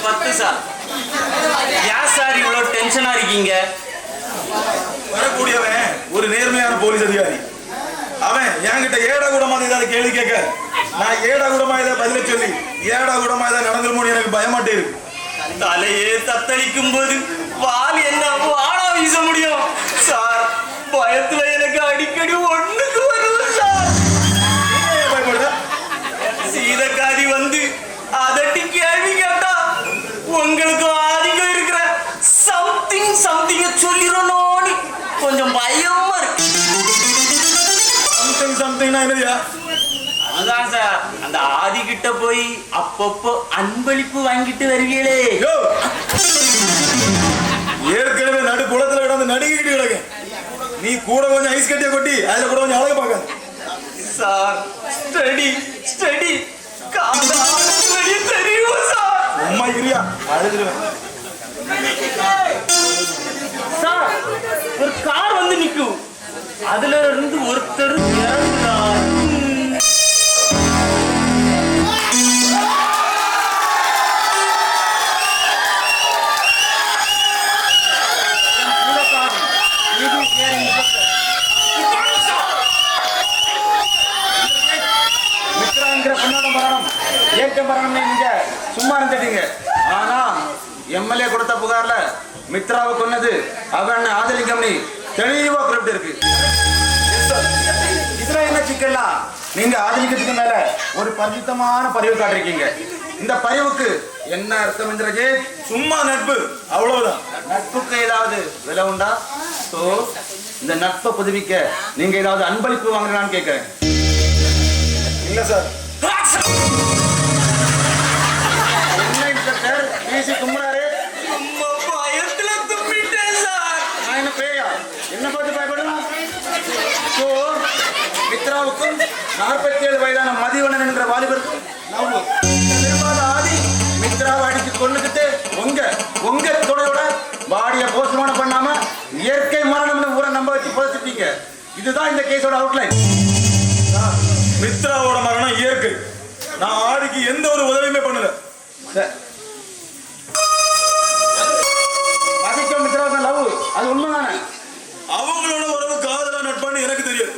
10 sir. ஏன் sir இவ்வளவு டென்ஷனா இருக்கீங்க? வரக்கூடியவன் ஒரு நேர்மையான போலீஸ் அதிகாரி. அவன் என்கிட்ட ஏடா கூடமா ஏதாவது கேள்வி கேட்க, நான் ஏடா கூடமா ஏதாவது பதில சொல்லி ஏடா கூடமா ஏதாவது நடந்துருமோன்னு எனக்கு பயமாட்டே இருக்கு. தலையே தத்தளிக்கும் போது வால் என்ன வாடா வீச முடியும் சார்? பயத்துல எனக்கு அடிக்கடி ஒண்ணுக்கு வருது சார். பயப்படுத சீதக்காதி வந்து அதட்டி கேள்வி கேட்டா உங்களுக்கு அதிகம் இருக்கிற சம்திங் சொல்லிடணும்னு கொஞ்சம் பயமா இருக்கு. சம்திங்னா என்னதுயா? அதான் சார், அந்த ஆதி கிட்ட போய் அப்பப்போ அன்பளிப்பு வாங்கிட்டு வருவீங்களே. ஏற்கனவே நடு குளத்துல கிடந்து நடுங்கிட்டு கிடக்கு. நீ கூட கொஞ்சம் ஐஸ் கட்டிய கொட்டி அதுல கூட கொஞ்சம் அழகு பார்க்க சார். ஸ்டடி தெரியும் சார். அம்மா இரியா அழுதுருவேன் சார். ஒரு கார் வந்து நிக்கும், அதுல இருந்து ஒருத்தர் இறங்குறார். நீங்க சும்மா இருந்துட்டீங்க. ஆனா எம்எல்ஏ கொடுத்த புகார்ல மித்ராவை கொன்னது அவன் ஆதலிங்கம்னி தெளிவா குறிப்பிட்டு இருக்கு. இதுல என்ன சிக்கலா? நீங்க ஆதலிங்கத்துக்கு மேல ஒரு பரிசுத்தமான பரிவு காட்டிருக்கீங்க. இந்த பரிவுக்கு என்ன அர்த்தம் என்றே? சும்மா நட்பு, அவ்வளவுதான். நட்புக்கு ஏதாவது விலை உண்டா? சோ இந்த நட்பை புதுப்பிக்க நீங்க ஏதாவது அன்பளிப்பு வாங்குறான்னு கேட்கிறேன். இல்ல சார். பயத்துல தும்பிட்டேன் சார். நான் என்ன பேயா? என்ன பார்த்து பயப்படும்? மித்ராவுக்கும் 47 வயதான மதிவண்ணன் என்கிற வாலிபருக்கும் ஆதி மித்ராவை அடிச்சு கொண்டுகிட்டு உங்க துணையோட பாடியை போஸ்ட்மார்ட்டம் பண்ணாம இயற்கை மரணம்னு ஊரை நம்ப வச்சு புதைச்சிட்டீங்க. இதுதான் இந்த கேஸோட அவுட்லைன். மித்ராவோட மரணம் இயற்கை. நான் ஆதிக்கு எந்த ஒரு உதவியுமே பண்ணல. மித்ராவுக்கு லவ், அது உண்மைதானே? அவங்களோட உறவு காதலா நட்பான்னு எனக்கு தெரியாது.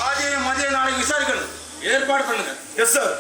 ஆதியை மதிய நாளைக்கு விசாரிக்கணும், ஏற்பாடு பண்ணுங்க. Yes sir.